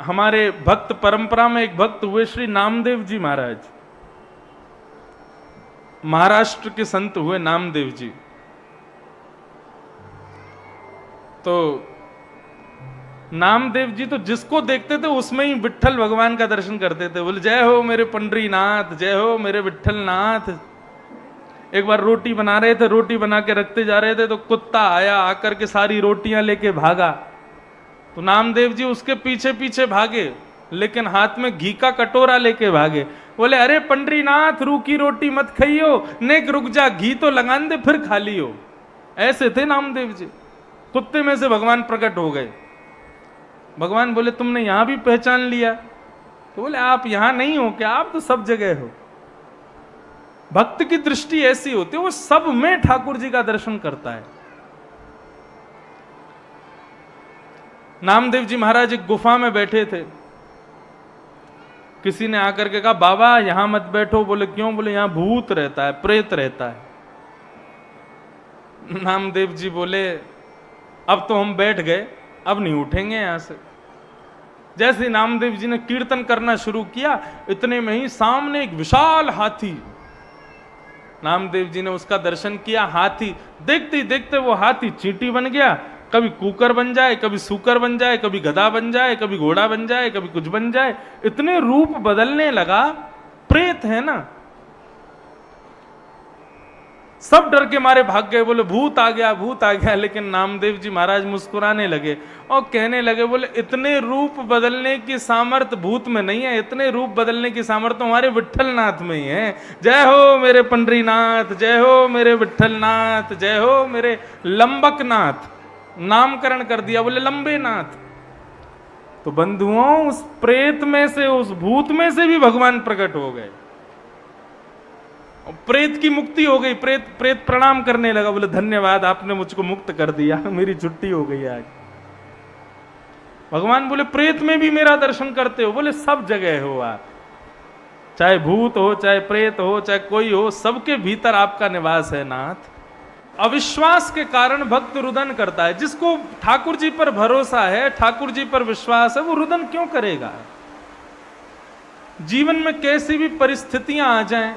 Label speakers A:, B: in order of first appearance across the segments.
A: हमारे भक्त परंपरा में एक भक्त हुए श्री नामदेव जी महाराज, महाराष्ट्र के संत हुए नामदेव जी। तो नामदेव जी तो जिसको देखते थे उसमें ही विट्ठल भगवान का दर्शन करते थे। बोले जय हो मेरे पंडरीनाथ, जय हो मेरे विट्ठलनाथ। एक बार रोटी बना रहे थे, रोटी बना के रखते जा रहे थे तो कुत्ता आया, आकर के सारी रोटियां लेके भागा। तो नामदेव जी उसके पीछे पीछे भागे, लेकिन हाथ में घी का कटोरा लेके भागे। बोले अरे पंडरीनाथ, रूखी रोटी मत खाइयो, नेक रुक जा, घी तो लगान दे फिर खा लियो। ऐसे थे नामदेव जी। कुत्ते में से भगवान प्रकट हो गए। भगवान बोले तुमने यहां भी पहचान लिया? तो बोले आप यहां नहीं हो क्या, आप तो सब जगह हो। भक्त की दृष्टि ऐसी होती है, वो सब में ठाकुर जी का दर्शन करता है। नामदेव जी महाराज एक गुफा में बैठे थे। किसी ने आकर के कहा बाबा यहां मत बैठो। बोले क्यों? बोले यहां भूत रहता है, प्रेत रहता है। नामदेव जी बोले अब तो हम बैठ गए, अब नहीं उठेंगे यहां से। जैसे नामदेव जी ने कीर्तन करना शुरू किया, इतने में ही सामने एक विशाल हाथी, नामदेव जी ने उसका दर्शन किया। हाथी देखते ही देखते वो हाथी चींटी बन गया, कभी कुकर बन जाए, कभी सूकर बन जाए, कभी गधा बन जाए, कभी घोड़ा बन जाए, कभी कुछ बन जाए। इतने रूप बदलने लगा। प्रेत है ना, सब डर के मारे भाग गए। बोले भूत आ गया, भूत आ गया। लेकिन नामदेव जी महाराज मुस्कुराने लगे और कहने लगे, बोले इतने रूप बदलने की सामर्थ भूत में नहीं है, इतने रूप बदलने की सामर्थ हमारे विट्ठलनाथ में ही है। जय हो मेरे पंडरीनाथ, जय हो मेरे विट्ठलनाथ, जय हो मेरे लंबकनाथ। नामकरण कर दिया, बोले लंबे नाथ। तो बंधुओं, उस प्रेत में से, उस भूत में से भी भगवान प्रकट हो गए। प्रेत की मुक्ति हो गई। प्रेत प्रणाम करने लगा, बोले धन्यवाद आपने मुझको मुक्त कर दिया, मेरी छुट्टी हो गई आज। भगवान बोले प्रेत में भी मेरा दर्शन करते हो? बोले सब जगह हो आप, चाहे भूत हो, चाहे प्रेत हो, चाहे कोई हो, सबके भीतर आपका निवास है नाथ। अविश्वास के कारण भक्त रुदन करता है। जिसको ठाकुर जी पर भरोसा है, ठाकुर जी पर विश्वास है, वो रुदन क्यों करेगा? जीवन में कैसी भी परिस्थितियां आ जाएं,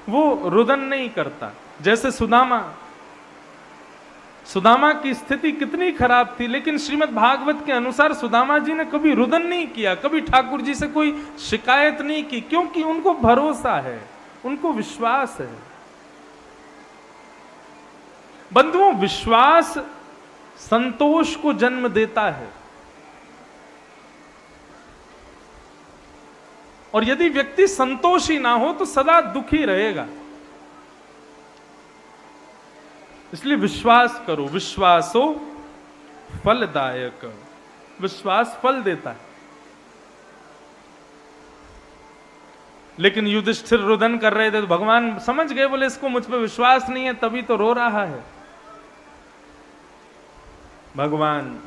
A: वो रुदन नहीं करता। जैसे सुदामा की स्थिति कितनी खराब थी, लेकिन श्रीमद् भागवत के अनुसार सुदामा जी ने कभी रुदन नहीं किया, कभी ठाकुर जी से कोई शिकायत नहीं की, क्योंकि उनको भरोसा है, उनको विश्वास है। बंधुओं, विश्वास संतोष को जन्म देता है। और यदि व्यक्ति संतोषी ना हो तो सदा दुखी रहेगा। इसलिए विश्वास करो, विश्वासो फलदायक। विश्वास फल देता है। लेकिन युधिष्ठिर रुदन कर रहे थे तो भगवान समझ गए, बोले इसको मुझ पे विश्वास नहीं है, तभी तो रो रहा है। भगवान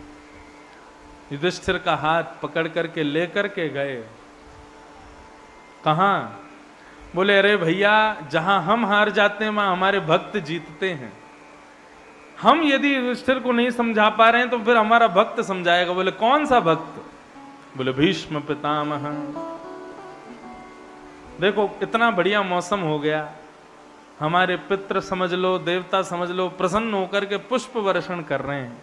A: युधिष्ठिर का हाथ पकड़ करके लेकर के गए। कहां? बोले अरे भैया, जहां हम हार जाते हैं वहां हमारे भक्त जीतते हैं। हम यदि युधिष्ठिर को नहीं समझा पा रहे हैं तो फिर हमारा भक्त समझाएगा। बोले कौन सा भक्त? बोले भीष्म पितामह। देखो इतना बढ़िया मौसम हो गया, हमारे पितृ समझ लो, देवता समझ लो, प्रसन्न होकर के पुष्प वर्षण कर रहे हैं।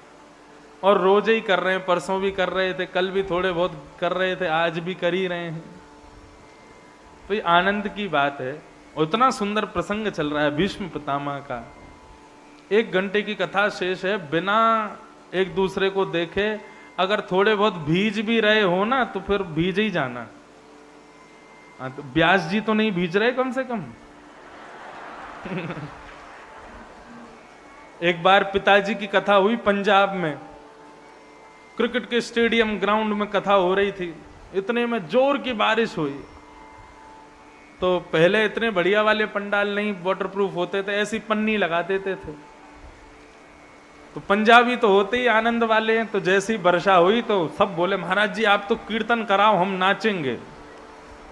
A: और रोज ही कर रहे हैं, परसों भी कर रहे थे, कल भी थोड़े बहुत कर रहे थे, आज भी कर ही रहे हैं। तो ये आनंद की बात है। उतना सुंदर प्रसंग चल रहा है भीष्म पितामह का। 1 घंटे की कथा शेष है, बिना एक दूसरे को देखे अगर थोड़े बहुत भीज भी रहे हो ना तो फिर भीज ही जाना। तो व्यास जी तो नहीं भीज रहे कम से कम। एक बार पिताजी की कथा हुई पंजाब में, क्रिकेट के स्टेडियम ग्राउंड में कथा हो रही थी। इतने में जोर की बारिश हुई। तो पहले इतने बढ़िया वाले पंडाल नहीं वाटरप्रूफ होते थे, ऐसी पन्नी लगा देते थे। तो पंजाबी तो होते ही आनंद वाले हैं, तो जैसी वर्षा हुई तो सब बोले महाराज जी आप तो कीर्तन कराओ, हम नाचेंगे।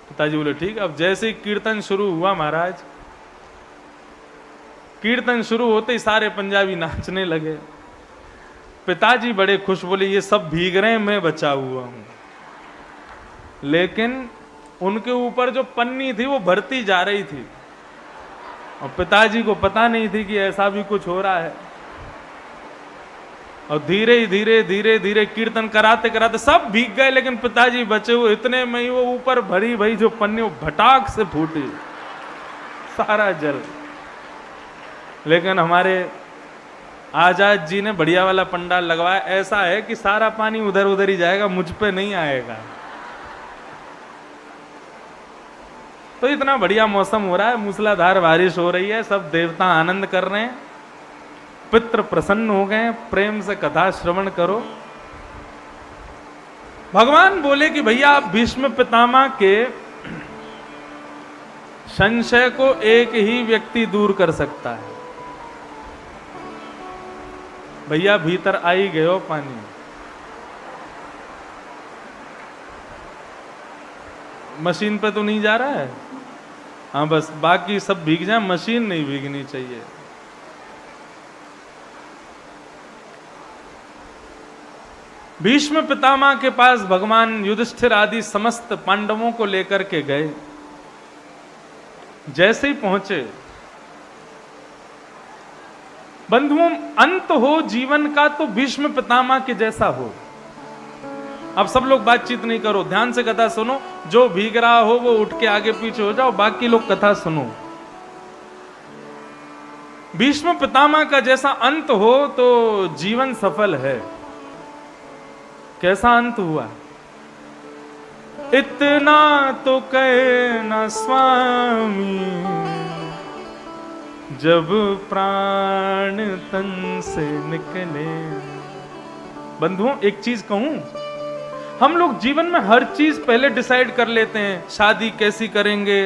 A: पिताजी बोले ठीक। अब जैसे ही कीर्तन शुरू हुआ महाराज, कीर्तन शुरू होते ही सारे पंजाबी नाचने लगे। पिताजी बड़े खुश, बोले ये सब भीग रहे हैं, मैं बचा हुआ हूं। लेकिन उनके ऊपर जो पन्नी थी वो भरती जा रही थी और पिताजी को पता नहीं थी कि ऐसा भी कुछ हो रहा है। और धीरे धीरे धीरे धीरे कीर्तन कराते कराते सब भीग गए, लेकिन पिताजी बचे हुए। इतने में ही वो ऊपर भरी भई जो पन्नी वो भटाक से फूटी, सारा जल। लेकिन हमारे आजाद जी ने बढ़िया वाला पंडाल लगवाया, ऐसा है कि सारा पानी उधर उधर ही जाएगा, मुझ पे नहीं आएगा। तो इतना बढ़िया मौसम हो रहा है, मूसलाधार बारिश हो रही है, सब देवता आनंद कर रहे हैं, पितृ प्रसन्न हो गए, प्रेम से कथा श्रवण करो। भगवान बोले कि भैया आप भीष्म पितामह के संशय को एक ही व्यक्ति दूर कर सकता है। भैया भीतर आई गए हो पानी, मशीन पे तो नहीं जा रहा है, हाँ बस बाकी सब भीग जाए, मशीन नहीं भीगनी चाहिए। भीष्म पितामह के पास भगवान युधिष्ठिर आदि समस्त पांडवों को लेकर के गए। जैसे ही पहुंचे, बंधुओं अंत हो जीवन का तो भीष्म पितामह के जैसा हो। अब सब लोग बातचीत नहीं करो, ध्यान से कथा सुनो। जो भीग रहा हो वो उठ के आगे पीछे हो जाओ, बाकी लोग कथा सुनो। भीष्म पितामह का जैसा अंत हो तो जीवन सफल है। कैसा अंत हुआ? इतना तो कहना स्वामी, जब प्राण तन से निकले। बंधुओं एक चीज कहूं, हम लोग जीवन में हर चीज पहले डिसाइड कर लेते हैं। शादी कैसी करेंगे,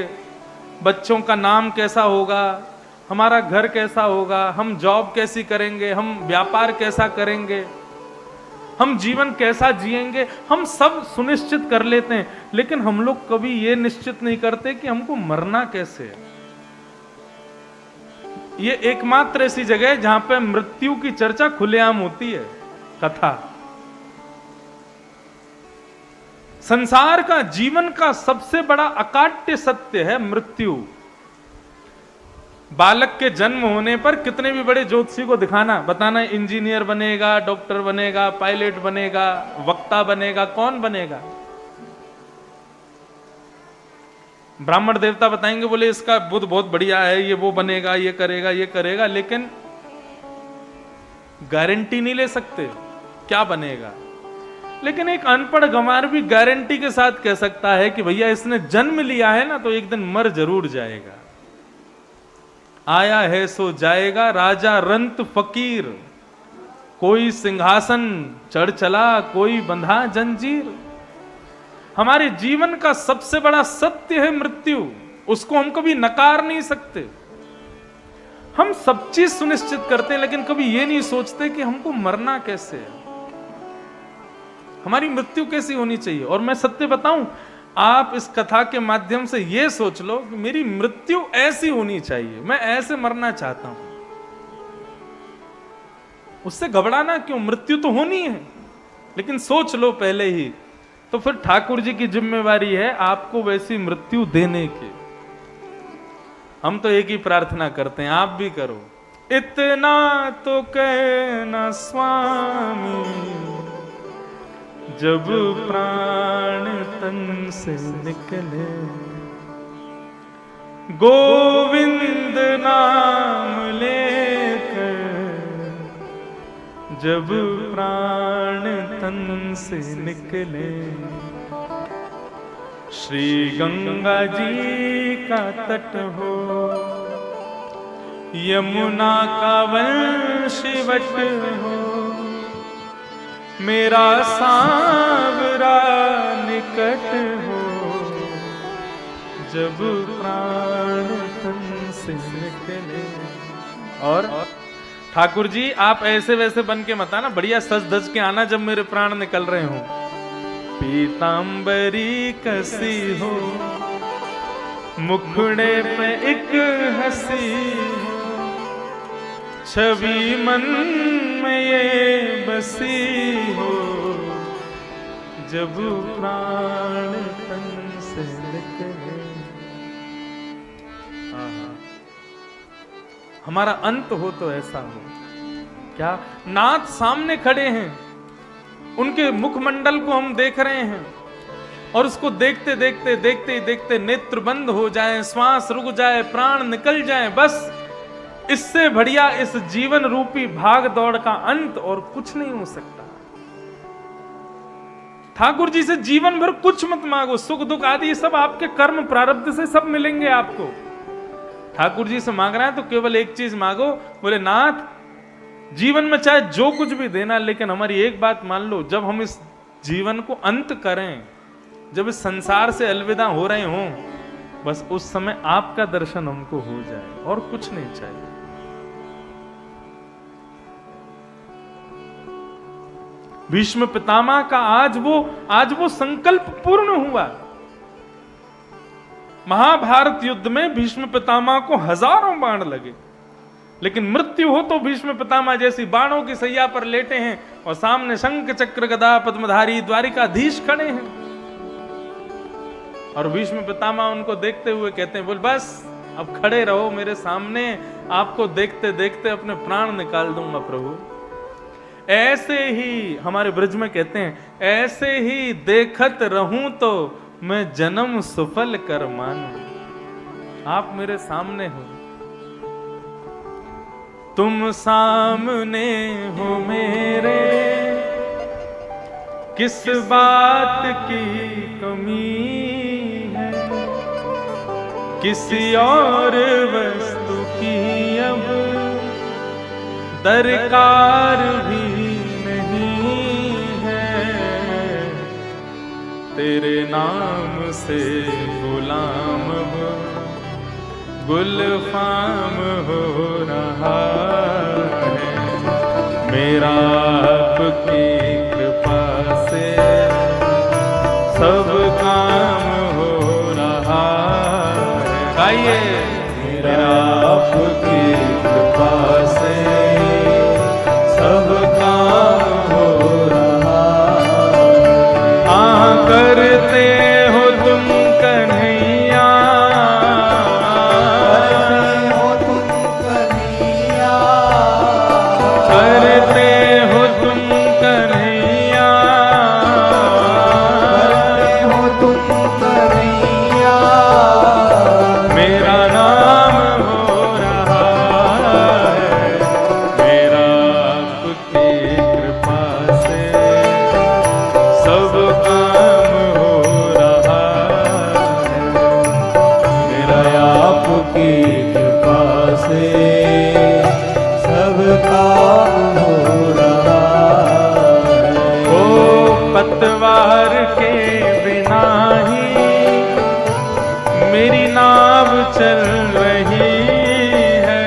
A: बच्चों का नाम कैसा होगा, हमारा घर कैसा होगा, हम जॉब कैसी करेंगे, हम व्यापार कैसा करेंगे, हम जीवन कैसा जिएंगे, हम सब सुनिश्चित कर लेते हैं। लेकिन हम लोग कभी ये निश्चित नहीं करते कि हमको मरना कैसे है। ये एकमात्र ऐसी जगह है जहां पे मृत्यु की चर्चा खुलेआम होती है, कथा। संसार का, जीवन का सबसे बड़ा अकाट्य सत्य है मृत्यु। बालक के जन्म होने पर कितने भी बड़े ज्योतिषी को दिखाना, बताना इंजीनियर बनेगा, डॉक्टर बनेगा, पायलट बनेगा, वक्ता बनेगा, कौन बनेगा? ब्राह्मण देवता बताएंगे, बोले इसका बुद्ध बहुत बढ़िया है, ये वो बनेगा, ये करेगा, ये करेगा, लेकिन गारंटी नहीं ले सकते क्या बनेगा। लेकिन एक अनपढ़ गंवार भी गारंटी के साथ कह सकता है कि भैया इसने जन्म लिया है ना तो एक दिन मर जरूर जाएगा। आया है सो जाएगा, राजा रंत फकीर, कोई सिंहासन चढ़ चला, कोई बंधा जंजीर। हमारे जीवन का सबसे बड़ा सत्य है मृत्यु, उसको हम कभी नकार नहीं सकते। हम सब चीज सुनिश्चित करते हैं, लेकिन कभी ये नहीं सोचते कि हमको मरना कैसे है, हमारी मृत्यु कैसी होनी चाहिए। और मैं सत्य बताऊं, आप इस कथा के माध्यम से ये सोच लो कि मेरी मृत्यु ऐसी होनी चाहिए, मैं ऐसे मरना चाहता हूं। उससे घबराना क्यों, मृत्यु तो होनी है, लेकिन सोच लो पहले ही, तो फिर ठाकुर जी की जिम्मेवारी है आपको वैसी मृत्यु देने की। हम तो एक ही प्रार्थना करते हैं, आप भी करो। इतना तो कहना स्वामी, जब प्राण तन से निकले, गोविंद नाम लेकर जब प्राण तन से निकले। श्री गंगा जी का तट हो, यमुना का वंशवट हो, मेरा सांवरा निकट हो, जब प्राण तन से निकले। और ठाकुर जी आप ऐसे वैसे बन के मत आना, बढ़िया सज धज के आना जब मेरे प्राण निकल रहे हो। पीतांबरी कसी हो, मुखड़े पे एक हंसी हो, छवि मन में ये बसी हो, जब प्राण तन से निकले। हमारा अंत हो तो ऐसा हो। क्या नाथ सामने खड़े हैं, उनके मुखमंडल को हम देख रहे हैं और उसको देखते देखते देखते देखते नेत्र बंद हो जाए, श्वास रुक जाए, प्राण निकल जाए, बस इससे बढ़िया इस जीवन रूपी भाग दौड़ का अंत और कुछ नहीं हो सकता। ठाकुर जी से जीवन भर कुछ मत मांगो, सुख दुख आदि सब आपके कर्म प्रारब्ध से सब मिलेंगे आपको। ठाकुर जी से मांग रहा है तो केवल एक चीज मांगो, बोले नाथ जीवन में चाहे जो कुछ भी देना, लेकिन हमारी एक बात मान लो, जब हम इस जीवन को अंत करें, जब इस संसार से अलविदा हो रहे हों, बस उस समय आपका दर्शन हमको हो जाए और कुछ नहीं चाहिए। भीष्म पितामह का आज वो संकल्प पूर्ण हुआ। महाभारत युद्ध में भीष्म पितामह को हजारों बाण लगे, लेकिन मृत्यु हो तो भीष्म पितामह जैसी बाणों की सैया पर लेटे हैं और सामने शंख चक्र गदा पद्मधारी द्वारिकाधीश खड़े हैं। और भीष्म पितामह उनको देखते हुए कहते हैं, बोल बस अब खड़े रहो मेरे सामने, आपको देखते देखते अपने प्राण निकाल दूंगा प्रभु। ऐसे ही हमारे ब्रज में कहते हैं, ऐसे ही देखत रहूं तो मैं जन्म सफल कर मानूं। आप मेरे सामने हो, तुम सामने हो मेरे, किस बात की कमी है, किसी और वस्तु की अब दरकार भी नहीं है। तेरे नाम से गुलाम हो, गुलफाम हो रहा है, मेरा आपकी कृपा से सब काम हो रहा है। गाइए, मेरा आपकी कृपा से सब काम हो रहा है। करते हो तुम कन्हैया, करते हो तुम कन्हैया, करते हो तुम कन्हैया, मेरा नाम हो रहा है, मेरा आपकी कृपा से सब काम हो रहा है, मेरा आपकी कृपा से सब काम हो रहा है। ओ पतवार के बिना ही मेरी नाव चल रही है,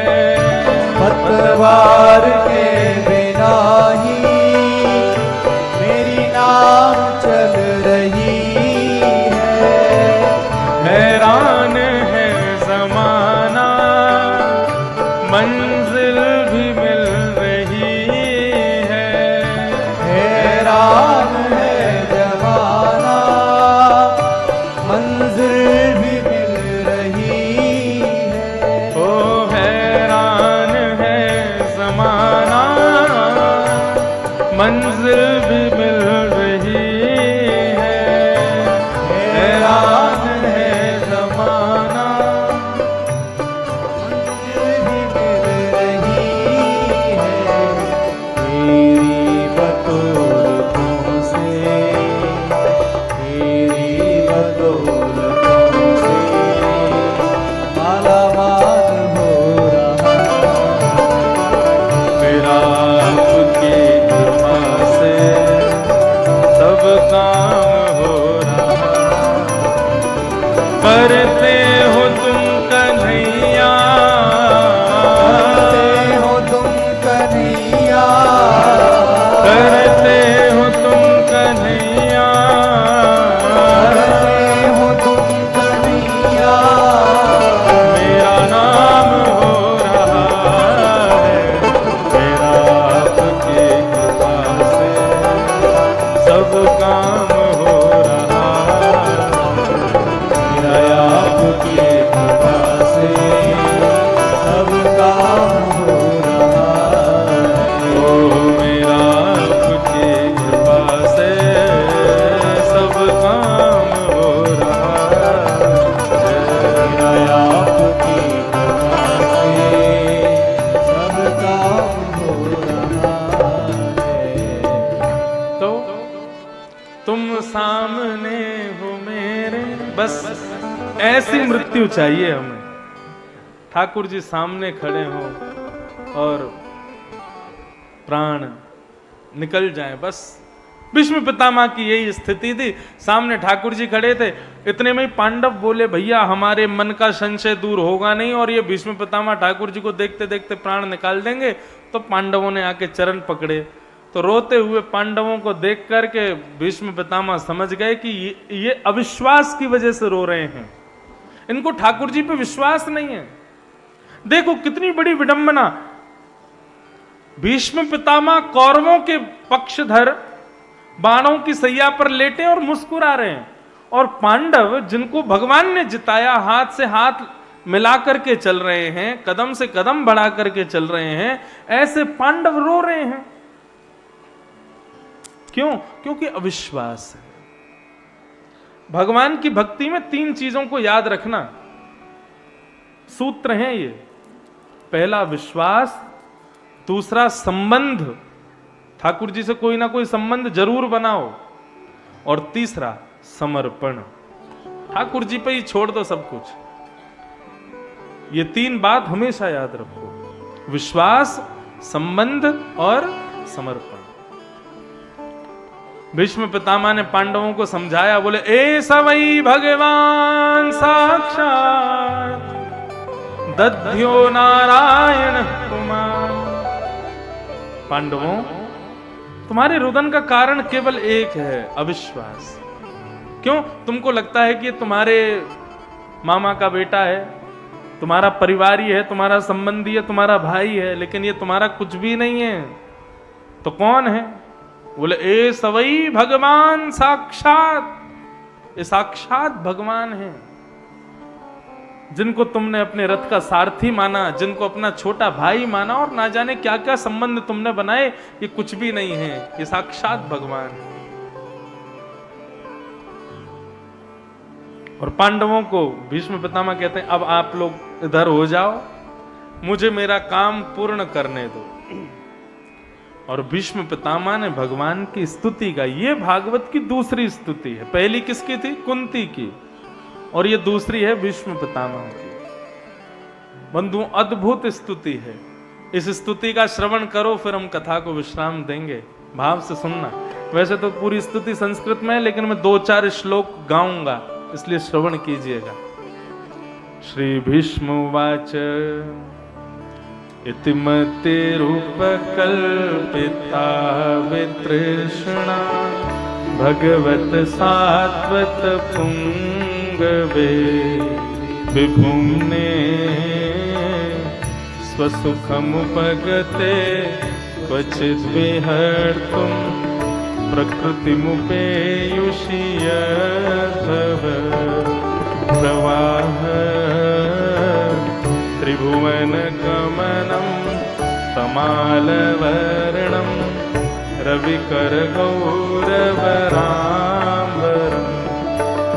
A: पतवार के बिना ही मेरी नाव चल रही है। हैरान है जमाना, मंजिल भी मिल रही है। हैरान है जमाना, मंजिल भी मिल रही है। ओ हैरान है जमाना, सब काम हो रहा
B: मेरा आपकी कृपा से सब काम हो रहा है।
A: ओ मेरा आपकी कृपा से सब काम हो रहा है।
B: मेरा आपकी कृपा से सब काम हो रहा है।
A: तो तुम सामने हो मेरे, बस ऐसी मृत्यु चाहिए हमें। ठाकुर जी सामने खड़े हो और प्राण निकल जाए, बस। भीष्म पितामह की यही स्थिति थी। सामने ठाकुर जी खड़े थे, इतने में ही पांडव बोले भैया हमारे मन का संशय दूर होगा नहीं और ये भीष्म पितामह ठाकुर जी को देखते देखते प्राण निकाल देंगे। तो पांडवों ने आके चरण पकड़े। तो रोते हुए पांडवों को देख करके भीष्म पितामह समझ गए कि ये अविश्वास की वजह से रो रहे हैं, इनको ठाकुर जी पे विश्वास नहीं है। देखो कितनी बड़ी विडंबना। भीष्म पितामह कौरवों के पक्षधर बाणों की सैया पर लेटे और मुस्कुरा रहे हैं, और पांडव जिनको भगवान ने जिताया हाथ से हाथ मिला करके चल रहे हैं, कदम से कदम बढ़ा करके चल रहे हैं, ऐसे पांडव रो रहे हैं। क्यों? क्योंकि अविश्वास है। भगवान की भक्ति में 3 चीजों को याद रखना, सूत्र हैं ये। पहला विश्वास, दूसरा संबंध, ठाकुर जी से कोई ना कोई संबंध जरूर बनाओ, और तीसरा समर्पण, ठाकुर जी पे ही छोड़ दो सब कुछ। ये 3 बात हमेशा याद रखो, विश्वास, संबंध और समर्पण। भीष्म पितामह ने पांडवों को समझाया, बोले ऐसा वही भगवान साक्षात दध्यो नारायण कुमार। पांडवों, तुम्हारे रुदन का कारण केवल एक है, अविश्वास। क्यों? तुमको लगता है कि ये तुम्हारे मामा का बेटा है, तुम्हारा परिवारी है, तुम्हारा संबंधी है, तुम्हारा भाई है, लेकिन ये तुम्हारा कुछ भी नहीं है। तो कौन है? बोले ए सवई भगवान साक्षात, ये साक्षात भगवान है, जिनको तुमने अपने रथ का सारथी माना, जिनको अपना छोटा भाई माना, और ना जाने क्या क्या संबंध तुमने बनाए, ये कुछ भी नहीं है, ये साक्षात भगवान है। और पांडवों को भीष्म पितामह कहते हैं अब आप लोग इधर हो जाओ, मुझे मेरा काम पूर्ण करने दो। और भीष्म पितामह ने भगवान की स्तुति गाई। ये भागवत की दूसरी स्तुति है। पहली किसकी थी? कुंती की, और ये दूसरी है भीष्म पितामह की। बंधु, अद्भुत स्तुति है। इस स्तुति का श्रवण करो, फिर हम कथा को विश्राम देंगे। भाव से सुनना। वैसे तो पूरी स्तुति संस्कृत में है, लेकिन मैं 2-4 श्लोक गाऊंगा, इसलिए श्रवण कीजिएगा। श्री भीष्म उवाच इति मतिरुपकल्पिता वितृष्णा भगवत सात्वत पुंगवे विभुम्ने स्वसुखमुपगते क्वचिद् विहर्तुं प्रकृतिमुपेयुषि यद्भव प्रवाह त्रिभुवन गमनं तमालवर्णं रविकर गौरवराम्बरं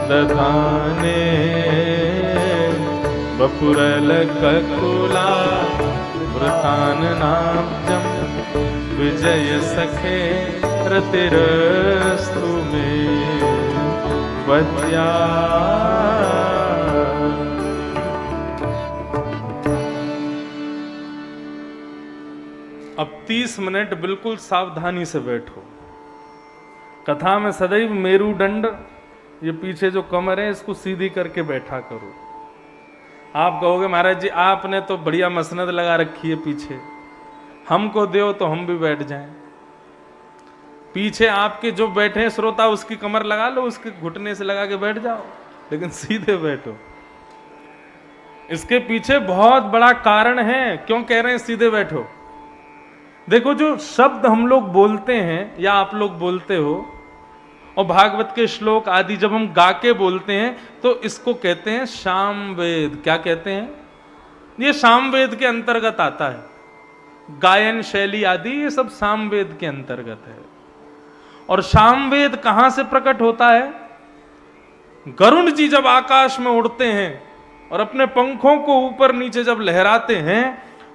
A: दधाने वपुरलककुला वृताननाब्जं विजय सखे रतिरस्तु मे वद्या। अब 30 मिनट बिल्कुल सावधानी से बैठो। कथा में सदैव मेरुदंड, ये पीछे जो कमर है इसको सीधी करके बैठा करो। आप कहोगे महाराज जी आपने तो बढ़िया मसनद लगा रखी है पीछे, हमको दो तो हम भी बैठ जाएं। पीछे आपके जो बैठे हैं श्रोता उसकी कमर लगा लो, उसके घुटने से लगा के बैठ जाओ, लेकिन सीधे बैठो। इसके पीछे बहुत बड़ा कारण है क्यों कह रहे हैं सीधे बैठो। देखो जो शब्द हम लोग बोलते हैं या आप लोग बोलते हो, और भागवत के श्लोक आदि जब हम गा के बोलते हैं तो इसको कहते हैं सामवेद। क्या कहते हैं? ये सामवेद के अंतर्गत आता है। गायन शैली आदि ये सब सामवेद के अंतर्गत है। और सामवेद कहां से प्रकट होता है? गरुड़ जी जब आकाश में उड़ते हैं और अपने पंखों को ऊपर नीचे जब लहराते हैं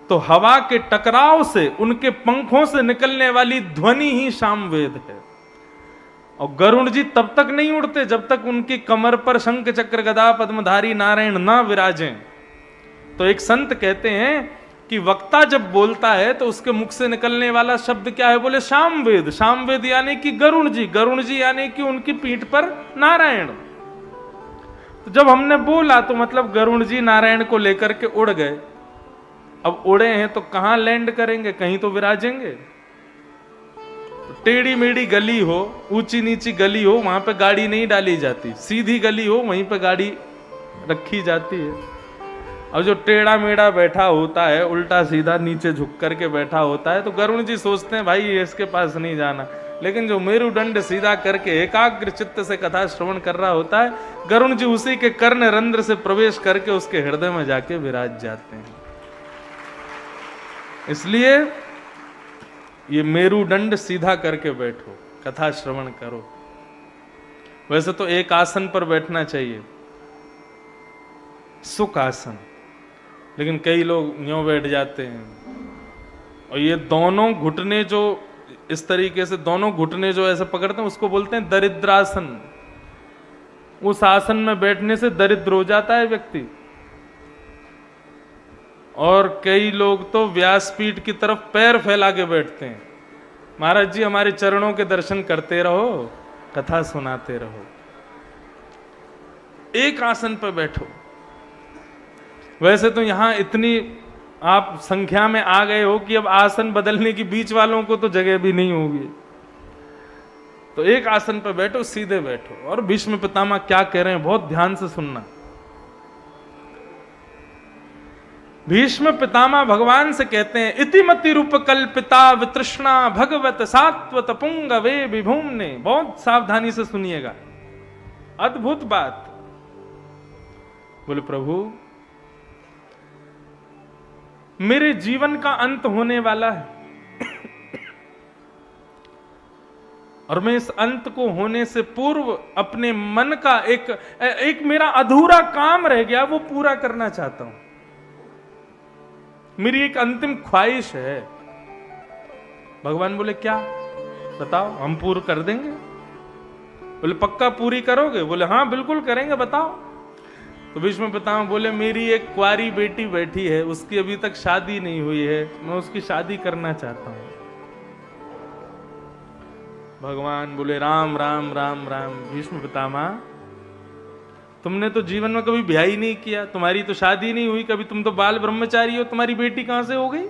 A: तो हवा के टकराव से उनके पंखों से निकलने वाली ध्वनि ही सामवेद है। और गरुड़ जी तब तक नहीं उड़ते जब तक उनकी कमर पर शंख चक्र गदा पद्मधारी नारायण ना विराजें। तो एक संत कहते हैं कि वक्ता जब बोलता है तो उसके मुख से निकलने वाला शब्द क्या है? बोले सामवेद। सामवेद यानी कि गरुड़ जी यानी कि उनकी पीठ पर नारायण। तो जब हमने बोला तो मतलब गरुड़ जी नारायण को लेकर के उड़ गए। अब उड़े हैं तो कहां लैंड करेंगे? कहीं तो विराजेंगे। टेढ़ी मेढ़ी गली हो, ऊंची नीची गली हो, वहां पे गाड़ी नहीं डाली जाती। सीधी गली हो वहीं पे गाड़ी रखी जाती है। अब जो टेढ़ा मेढ़ा बैठा होता है, उल्टा सीधा नीचे झुक करके बैठा होता है, तो गरुड़ जी सोचते हैं भाई इसके पास नहीं जाना। लेकिन जो मेरुदंड सीधा करके एकाग्र चित्त से कथा श्रवण कर रहा होता है, गरुड़ जी उसी के कर्ण रंध्र से प्रवेश करके उसके हृदय में जाके विराज जाते हैं। इसलिए ये मेरुदंड सीधा करके बैठो, कथा श्रवण करो। वैसे तो एक आसन पर बैठना चाहिए, सुख आसन, लेकिन कई लोग यूं बैठ जाते हैं। और ये दोनों घुटने जो इस तरीके से दोनों घुटने जो ऐसे पकड़ते हैं उसको बोलते हैं दरिद्रासन। उस आसन में बैठने से दरिद्र हो जाता है व्यक्ति। और कई लोग तो व्यासपीठ की तरफ पैर फैला के बैठते हैं। महाराज जी हमारे चरणों के दर्शन करते रहो, कथा सुनाते रहो। एक आसन पर बैठो। वैसे तो यहां इतनी आप संख्या में आ गए हो कि अब आसन बदलने की बीच वालों को तो जगह भी नहीं होगी। तो एक आसन पर बैठो, सीधे बैठो। और भीष्म पितामह क्या कह रहे हैं बहुत ध्यान से सुनना। भीष्म पितामह भगवान से कहते हैं इतिमति रूप कल्पिता वितृष्णा भगवत सात्वत पुंगवे विभूम्ने। बहुत सावधानी से सुनिएगा, अद्भुत बात। बोले प्रभु मेरे जीवन का अंत होने वाला है और मैं इस अंत को होने से पूर्व अपने मन का एक मेरा अधूरा काम रह गया, वो पूरा करना चाहता हूं। मेरी एक अंतिम ख्वाहिश है। भगवान बोले क्या? बताओ, हम पूर्ण कर देंगे। बोले पक्का पूरी करोगे? बोले हाँ बिल्कुल करेंगे, बताओ। तो भीष्म पितामह बोले मेरी एक कुंवारी बेटी बैठी है, उसकी अभी तक शादी नहीं हुई है, मैं उसकी शादी करना चाहता हूं। भगवान बोले राम राम राम राम। भीष्म पितामह तुमने तो जीवन में कभी ब्याह ही नहीं किया, तुम्हारी तो शादी नहीं हुई कभी, तुम तो बाल ब्रह्मचारी हो, तुम्हारी बेटी कहां से हो गई?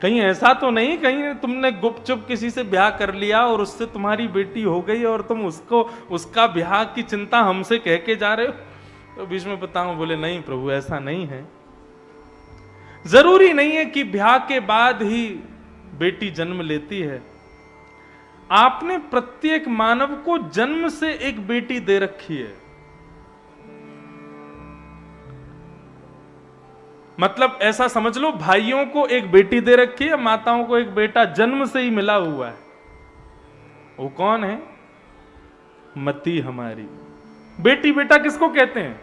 A: कहीं ऐसा तो नहीं कहीं तुमने गुपचुप किसी से ब्याह कर लिया और उससे तुम्हारी बेटी हो गई और तुम उसका ब्याह की चिंता हमसे कह के जा रहे हो? तो भीष्म पितामह बोले नहीं प्रभु, ऐसा नहीं है। जरूरी नहीं है कि ब्याह के बाद ही बेटी जन्म लेती है। आपने प्रत्येक मानव को जन्म से एक बेटी दे रखी है। मतलब ऐसा समझ लो भाइयों को एक बेटी दे रखी है, माताओं को एक बेटा जन्म से ही मिला हुआ है। वो कौन है? मती हमारी। बेटी बेटा किसको कहते हैं?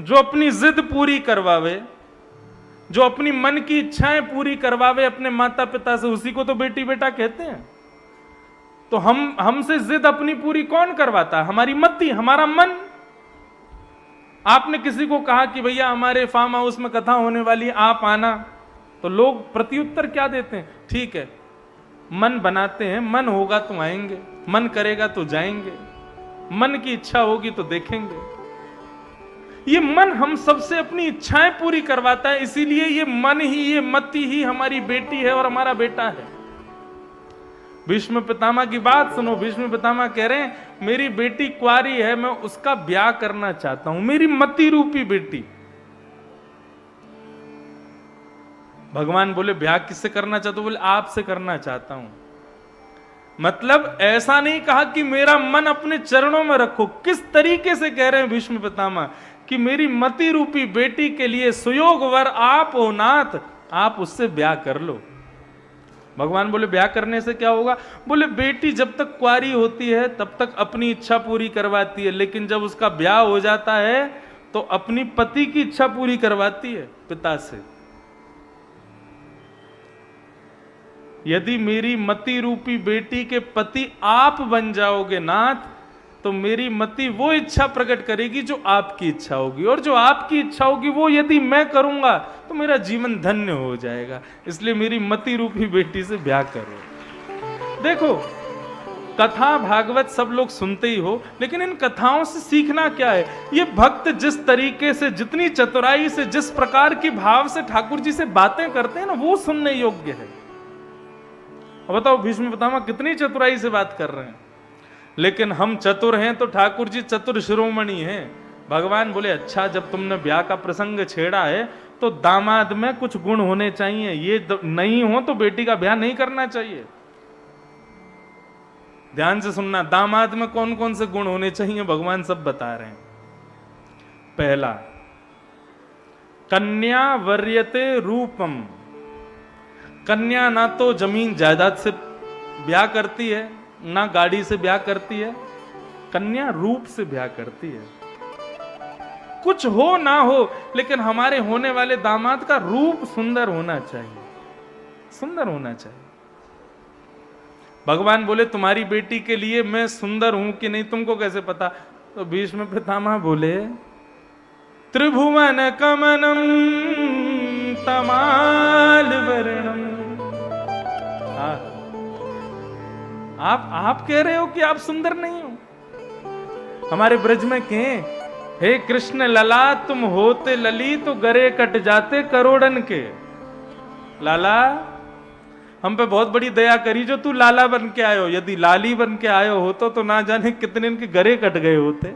A: जो अपनी जिद पूरी करवावे, जो अपनी मन की इच्छाएं पूरी करवावे अपने माता पिता से, उसी को तो बेटी बेटा कहते हैं। तो हमसे जिद अपनी पूरी कौन करवाता है? हमारी मति, हमारा मन। आपने किसी को कहा कि भैया हमारे फार्म हाउस में कथा होने वाली है, आप आना, तो लोग प्रत्युत्तर क्या देते हैं? ठीक है, मन बनाते हैं, मन होगा तो आएंगे, मन करेगा तो जाएंगे, मन की इच्छा होगी तो देखेंगे। ये मन हम सबसे अपनी इच्छाएं पूरी करवाता है, इसीलिए ये मन ही, ये मति ही हमारी बेटी है और हमारा बेटा है। भीष्म पितामह की बात सुनो। भीष्म पितामह कह रहे हैं मेरी बेटी कुंवारी है, मैं उसका ब्याह करना चाहता हूं, मेरी मति रूपी बेटी। भगवान बोले ब्याह किससे करना चाहते हो? बोले आपसे करना चाहता हूं। मतलब ऐसा नहीं कहा कि मेरा मन अपने चरणों में रखो। किस तरीके से कह रहे हैं भीष्म पितामह कि मेरी मति रूपी बेटी के लिए सुयोग वर आप हो नाथ, आप उससे ब्याह कर लो। भगवान बोले ब्याह करने से क्या होगा? बोले बेटी जब तक कुंवारी होती है तब तक अपनी इच्छा पूरी करवाती है, लेकिन जब उसका ब्याह हो जाता है तो अपनी पति की इच्छा पूरी करवाती है पिता से। यदि मेरी मति रूपी बेटी के पति आप बन जाओगे नाथ, तो मेरी मति वो इच्छा प्रकट करेगी जो आपकी इच्छा होगी, और जो आपकी इच्छा होगी वो यदि मैं करूंगा तो मेरा जीवन धन्य हो जाएगा। इसलिए मेरी मति रूपी बेटी से ब्याह करो। देखो, कथा भागवत सब लोग सुनते ही हो, लेकिन इन कथाओं से सीखना क्या है? ये भक्त जिस तरीके से, जितनी चतुराई से, जिस प्रकार की भाव से ठाकुर जी से बातें करते हैं ना, वो सुनने योग्य है। अब बताओ भीष्म पितामह कितनी चतुराई से बात कर रहे हैं, लेकिन हम चतुर हैं तो ठाकुर जी चतुर शिरोमणि हैं। भगवान बोले अच्छा, जब तुमने ब्याह का प्रसंग छेड़ा है तो दामाद में कुछ गुण होने चाहिए, ये नहीं हो तो बेटी का ब्याह नहीं करना चाहिए। ध्यान से सुनना, दामाद में कौन कौन से गुण होने चाहिए भगवान सब बता रहे हैं। पहला, कन्या वर्यते रूपम। कन्या ना तो जमीन जायदाद से ब्याह करती है, ना गाड़ी से ब्याह करती है, कन्या रूप से ब्याह करती है। कुछ हो ना हो, लेकिन हमारे होने वाले दामाद का रूप सुंदर होना चाहिए, सुंदर होना चाहिए। भगवान बोले तुम्हारी बेटी के लिए मैं सुंदर हूं कि नहीं तुमको कैसे पता? तो भीष्म पितामह बोले त्रिभुवन कमनम तमाल वर्णम। आप कह रहे हो कि आप सुंदर नहीं हो? हमारे ब्रज में कहें हे कृष्ण लला तुम होते लली तो गरे कट जाते करोड़न के। लाला हम पे बहुत बड़ी दया करी जो तू लाला बन के आयो, यदि लाली बन के आयो होतो तो ना जाने कितने इनके गरे कट गए होते।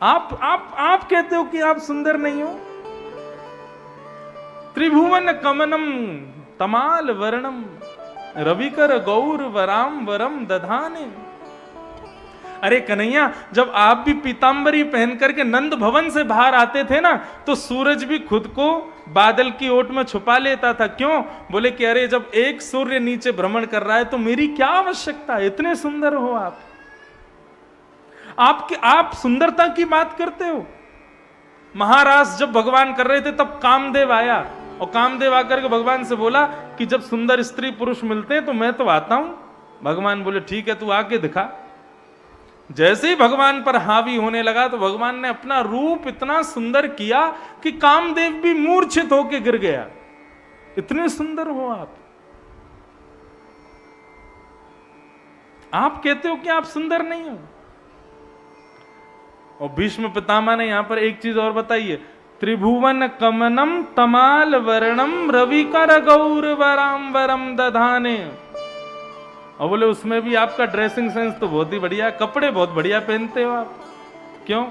A: आप कहते हो कि आप सुंदर नहीं हो? त्रिभुवन कमनम तमाल वर्णम रविकर गौर वराम वरम दधाने। अरे कन्हैया, जब आप भी पीतांबरी पहन करके नंद भवन से बाहर आते थे ना, तो सूरज भी खुद को बादल की ओट में छुपा लेता था। क्यों? बोले कि अरे जब एक सूर्य नीचे भ्रमण कर रहा है तो मेरी क्या आवश्यकता है, इतने सुंदर हो आप। आप सुंदरता की बात करते हो। महाराज जब भगवान कर रहे थे तब कामदेव आया, और कामदेव आकर के भगवान से बोला कि जब सुंदर स्त्री पुरुष मिलते हैं तो मैं तो आता हूं। भगवान बोले ठीक है, तू आके दिखा। जैसे ही भगवान पर हावी होने लगा तो भगवान ने अपना रूप इतना सुंदर किया कि कामदेव भी मूर्छित होकर गिर गया। इतने सुंदर हो आप। आप कहते हो कि आप सुंदर नहीं हो। और भीष्म पितामह ने यहां पर एक चीज और बताई है, त्रिभुवन कमनम तमाल वर्णम रविकर गौर वराम वरम दधाने। और बोले उसमें भी आपका ड्रेसिंग सेंस तो बहुत ही बढ़िया, कपड़े बहुत बढ़िया पहनते हो आप। क्यों?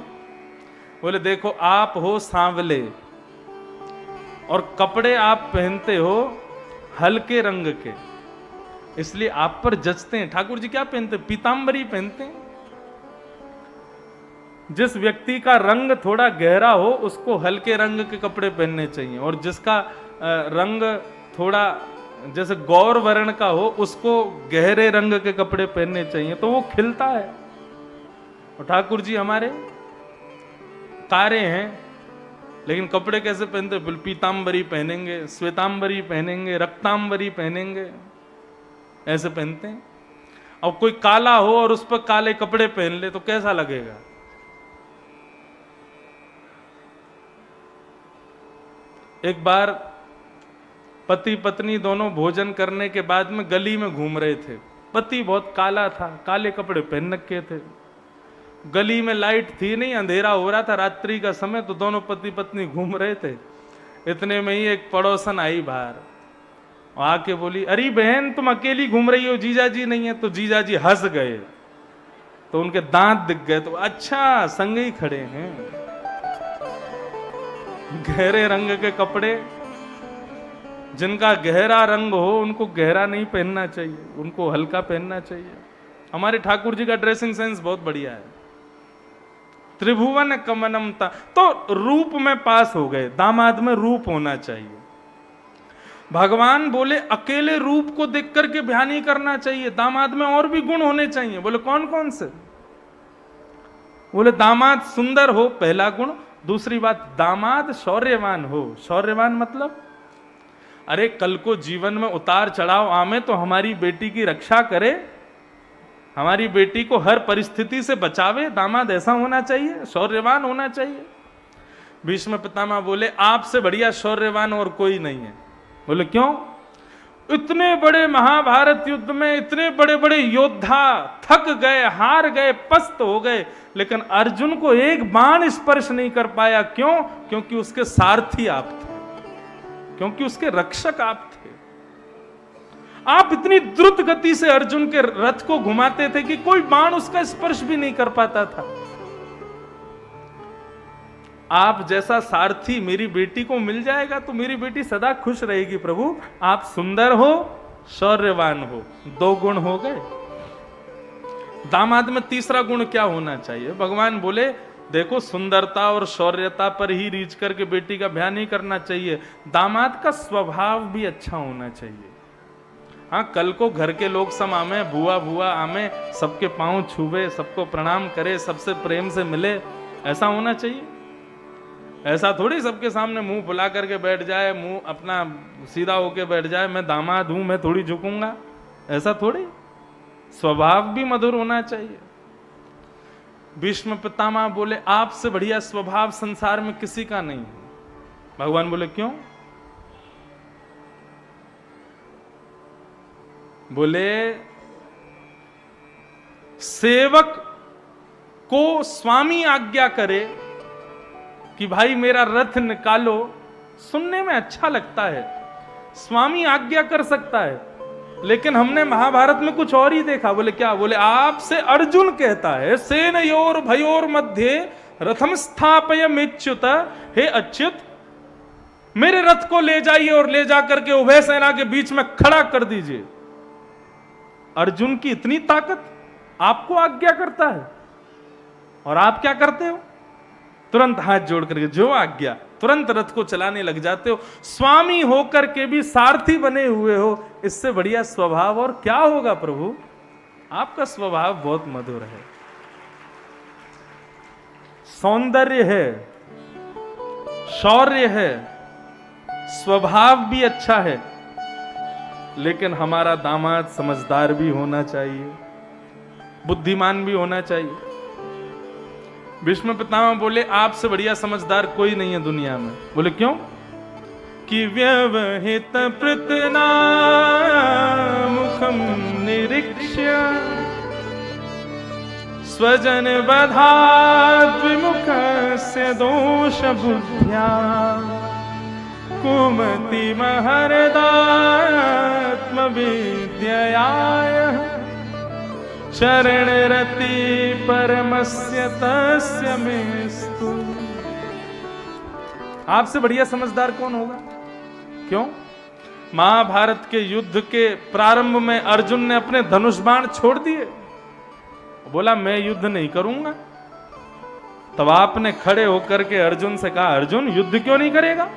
A: बोले देखो आप हो सांवले और कपड़े आप पहनते हो हल्के रंग के, इसलिए आप पर जचते हैं। ठाकुर जी क्या पहनते? पीतांबरी पहनते हैं। जिस व्यक्ति का रंग थोड़ा गहरा हो उसको हल्के रंग के कपड़े पहनने चाहिए, और जिसका रंग थोड़ा जैसे गौर वर्ण का हो उसको गहरे रंग के कपड़े पहनने चाहिए, तो वो खिलता है। और ठाकुर जी हमारे कारे हैं, लेकिन कपड़े कैसे पहनते? पीतांबरी पहनेंगे, श्वेतांबरी पहनेंगे, रक्तांबरी पहनेंगे, ऐसे पहनते हैं। अब कोई काला हो और उस पर काले कपड़े पहन ले तो कैसा लगेगा? एक बार पति पत्नी दोनों भोजन करने के बाद में गली में घूम रहे थे। पति बहुत काला था, काले कपड़े पहन रखे थे। गली में लाइट थी नहीं, अंधेरा हो रहा था, रात्रि का समय, तो दोनों पति पत्नी घूम रहे थे। इतने में ही एक पड़ोसन आई बाहर, आके बोली अरे बहन तुम अकेली घूम रही हो, जीजा जी नहीं है। तो जीजा जी हंस गए, तो उनके दांत दिख गए। तो अच्छा संग ही खड़े हैं, गहरे रंग के कपड़े, जिनका गहरा रंग हो उनको गहरा नहीं पहनना चाहिए, उनको हल्का पहनना चाहिए। हमारे ठाकुर जी का ड्रेसिंग सेंस बहुत बढ़िया है। त्रिभुवन कमनमता, तो रूप में पास हो गए, दामाद में रूप होना चाहिए। भगवान बोले अकेले रूप को देख करके ध्यान नहीं करना चाहिए, दामाद में और भी गुण होने चाहिए। बोले कौन कौन से? बोले दामाद सुंदर हो, पहला गुण। दूसरी बात, दामाद शौर्यवान हो। शौर्यवान मतलब, अरे कल को जीवन में उतार चढ़ाव आवे तो हमारी बेटी की रक्षा करे, हमारी बेटी को हर परिस्थिति से बचावे। दामाद ऐसा होना चाहिए, शौर्यवान होना चाहिए। भीष्म पितामह बोले आपसे बढ़िया शौर्यवान और कोई नहीं है। बोले क्यों? इतने बड़े महाभारत युद्ध में इतने बड़े बड़े योद्धा थक गए, हार गए, पस्त हो गए, लेकिन अर्जुन को एक बाण स्पर्श नहीं कर पाया। क्यों? क्योंकि उसके सारथी आप थे, क्योंकि उसके रक्षक आप थे। आप इतनी द्रुत गति से अर्जुन के रथ को घुमाते थे कि कोई बाण उसका स्पर्श भी नहीं कर पाता था। आप जैसा सारथी मेरी बेटी को मिल जाएगा तो मेरी बेटी सदा खुश रहेगी। प्रभु आप सुंदर हो, शौर्यवान हो, 2 गुण हो गए। दामाद में तीसरा गुण क्या होना चाहिए? भगवान बोले देखो सुंदरता और शौर्यता पर ही रीच करके बेटी का ब्याह नहीं करना चाहिए, दामाद का स्वभाव भी अच्छा होना चाहिए। हाँ, कल को घर के लोग सब आमे, बुआ बुआ आमे, सबके पांव छुवे, सबको प्रणाम करे, सबसे प्रेम से मिले, ऐसा होना चाहिए। ऐसा थोड़ी सबके सामने मुंह फुला करके बैठ जाए, मुंह अपना सीधा होके बैठ जाए, मैं दामाद हूं, मैं थोड़ी झुकूंगा, ऐसा थोड़ी। स्वभाव भी मधुर होना चाहिए। भीष्म पितामह बोले आपसे बढ़िया स्वभाव संसार में किसी का नहीं है। भगवान बोले क्यों? बोले सेवक को स्वामी आज्ञा करे कि भाई मेरा रथ निकालो, सुनने में अच्छा लगता है, स्वामी आज्ञा कर सकता है, लेकिन हमने महाभारत में कुछ और ही देखा। बोले क्या? बोले आपसे अर्जुन कहता है सेनयोर भयोर मध्य रथम स्थापयमेच्युत, हे अच्युत मेरे रथ को ले जाइए और ले जाकर के उभय सेना के बीच में खड़ा कर दीजिए। अर्जुन की इतनी ताकत, आपको आज्ञा करता है और आप क्या करते हो? तुरंत हाथ जोड़ करके जो आज्ञा, तुरंत रथ को चलाने लग जाते हो। स्वामी होकर के भी सारथी बने हुए हो, इससे बढ़िया स्वभाव और क्या होगा प्रभु? आपका स्वभाव बहुत मधुर है, सौंदर्य है, शौर्य है, स्वभाव भी अच्छा है, लेकिन हमारा दामाद समझदार भी होना चाहिए, बुद्धिमान भी होना चाहिए। भीष्म पितामह बोले आपसे बढ़िया समझदार कोई नहीं है दुनिया में। बोले क्यों? कि व्यवहित प्रतना मुखम निरीक्ष्य स्वजन बधात् विमुखस्य दोष बुद्ध्या कुमति महर्दात्म विद्ययाय शरण रति परमस्य तस्य मेस्तु। आपसे बढ़िया समझदार कौन होगा? क्यों? महाभारत के युद्ध के प्रारंभ में अर्जुन ने अपने धनुष बाण छोड़ दिए, बोला मैं युद्ध नहीं करूंगा। तब आपने खड़े होकर के अर्जुन से कहा अर्जुन युद्ध क्यों नहीं करेगा?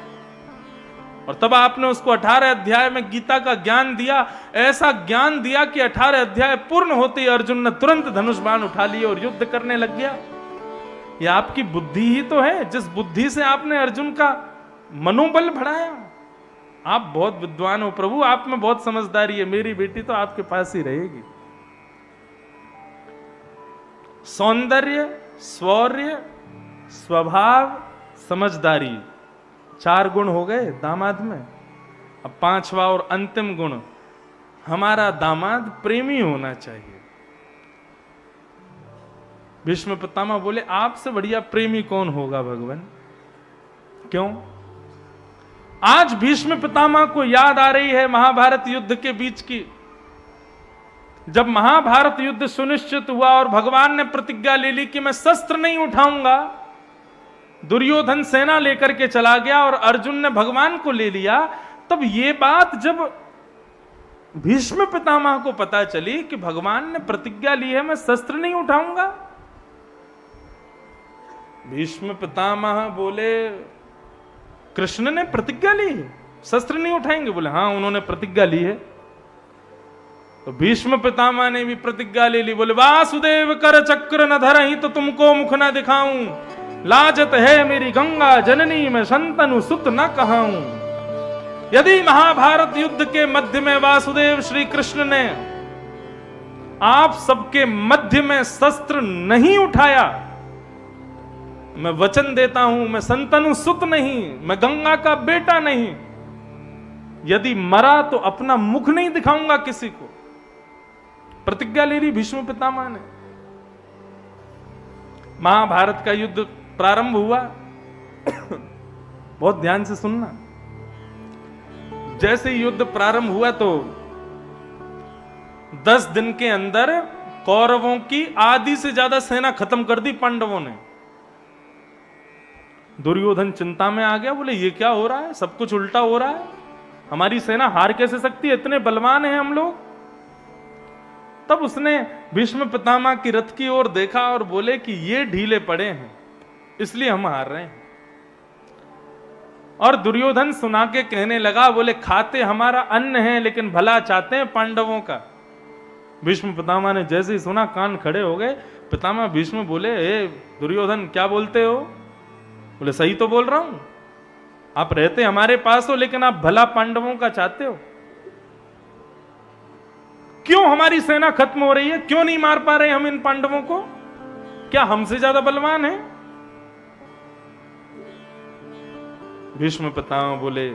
A: और तब आपने उसको 18 अध्याय में गीता का ज्ञान दिया, ऐसा ज्ञान दिया कि 18 अध्याय पूर्ण होते ही अर्जुन ने तुरंत धनुष बाण उठा लिए और युद्ध करने लग गया। यह आपकी बुद्धि ही तो है, जिस बुद्धि से आपने अर्जुन का मनोबल बढ़ाया। आप बहुत विद्वान हो प्रभु, आप में बहुत समझदारी है, मेरी बेटी तो आपके पास ही रहेगी। सौंदर्य, शौर्य, स्वभाव, समझदारी, 4 गुण हो गए दामाद में। अब 5वां और अंतिम गुण, हमारा दामाद प्रेमी होना चाहिए। भीष्म पितामह बोले आपसे बढ़िया प्रेमी कौन होगा भगवान? क्यों? आज भीष्म पितामह को याद आ रही है महाभारत युद्ध के बीच की, जब महाभारत युद्ध सुनिश्चित हुआ और भगवान ने प्रतिज्ञा ले ली कि मैं शस्त्र नहीं उठाऊंगा। दुर्योधन सेना लेकर के चला गया और अर्जुन ने भगवान को ले लिया। तब ये बात जब भीष्म पितामह को पता चली कि भगवान ने प्रतिज्ञा ली है मैं शस्त्र नहीं उठाऊंगा, भीष्म पितामह बोले कृष्ण ने प्रतिज्ञा ली है शस्त्र नहीं उठाएंगे? बोले हाँ उन्होंने प्रतिज्ञा ली है। तो भीष्म पितामह ने भी प्रतिज्ञा ले ली। बोले वासुदेव कर चक्र न धरहि तो तुमको मुख न दिखाऊं, लाजत है मेरी गंगा जननी मैं शंतनु सुत न कहाऊं। यदि महाभारत युद्ध के मध्य में वासुदेव श्री कृष्ण ने आप सबके मध्य में शस्त्र नहीं उठाया, मैं वचन देता हूं मैं शंतनु सुत नहीं, मैं गंगा का बेटा नहीं, यदि मरा तो अपना मुख नहीं दिखाऊंगा किसी को। प्रतिज्ञा ले ली भीष्म पितामह ने। महाभारत का युद्ध प्रारंभ हुआ। बहुत ध्यान से सुनना। जैसे ही युद्ध प्रारंभ हुआ तो 10 दिन के अंदर कौरवों की आधी से ज्यादा सेना खत्म कर दी पांडवों ने। दुर्योधन चिंता में आ गया। बोले ये क्या हो रहा है, सब कुछ उल्टा हो रहा है, हमारी सेना हार कैसे सकती है, इतने बलवान हैं हम लोग। तब उसने भीष्म पितामह की रथ की ओर देखा और बोले कि ये ढीले पड़े हैं इसलिए हम हार रहे हैं। और दुर्योधन सुना के कहने लगा, बोले खाते हमारा अन्न है लेकिन भला चाहते हैं पांडवों का। भीष्म पितामह ने जैसे ही सुना कान खड़े हो गए। पितामह भीष्म बोले हे दुर्योधन क्या बोलते हो? बोले सही तो बोल रहा हूं, आप रहते हमारे पास हो लेकिन आप भला पांडवों का चाहते हो। क्यों हमारी सेना खत्म हो रही है, क्यों नहीं मार पा रहे हम इन पांडवों को, क्या हमसे ज्यादा बलवान है? भीष्म पितामह बोले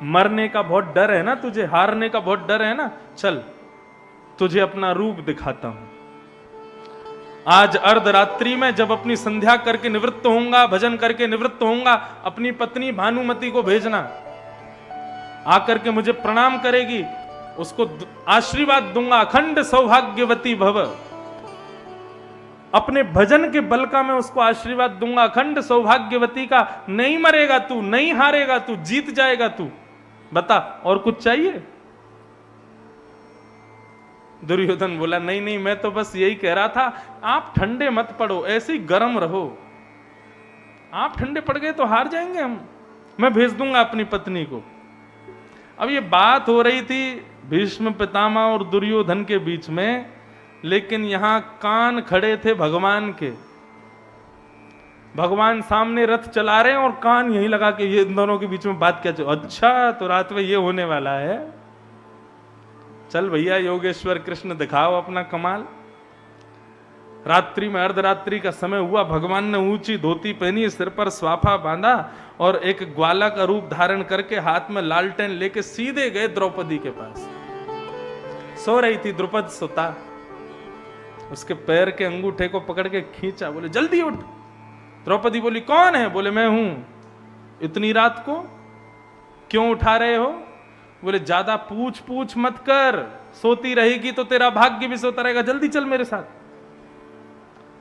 A: मरने का बहुत डर है ना तुझे, हारने का बहुत डर है ना, चल तुझे अपना रूप दिखाता हूं। आज अर्धरात्रि में जब अपनी संध्या करके निवृत्त होऊंगा, भजन करके निवृत्त होऊंगा, अपनी पत्नी भानुमति को भेजना, आकर के मुझे प्रणाम करेगी, उसको आशीर्वाद दूंगा, अखंड सौभाग्यवती भव। अपने भजन के बल का मैं उसको आशीर्वाद दूंगा, अखंड सौभाग्यवती का। नहीं मरेगा तू, नहीं हारेगा तू, जीत जाएगा तू। बता और कुछ चाहिए? दुर्योधन बोला नहीं नहीं, मैं तो बस यही कह रहा था, आप ठंडे मत पड़ो, ऐसे ही गर्म रहो। आप ठंडे पड़ गए तो हार जाएंगे हम, मैं भेज दूंगा अपनी पत्नी को। अब ये बात हो रही थी भीष्म पितामह और दुर्योधन के बीच में, लेकिन यहां कान खड़े थे भगवान के। भगवान सामने रथ चला रहे हैं और कान यहीं लगा के ये इन दोनों के बीच में बात क्या चल। अच्छा तो रात में ये होने वाला है, चल भैया योगेश्वर कृष्ण दिखाओ अपना कमाल। रात्रि में अर्धरात्रि का समय हुआ, भगवान ने ऊंची धोती पहनी, सिर पर स्वाफा बांधा और एक ग्वाला का रूप धारण करके हाथ में लालटेन लेके सीधे गए द्रौपदी के पास। सो रही थी द्रुपद सुता, उसके पैर के अंगूठे को पकड़ के खींचा, बोले जल्दी उठ। द्रौपदी बोली कौन है? बोले मैं हूं। इतनी रात को क्यों उठा रहे हो? बोले ज्यादा पूछ पूछ मत कर, सोती रहेगी तो तेरा भाग्य भी सोता रहेगा, जल्दी चल मेरे साथ।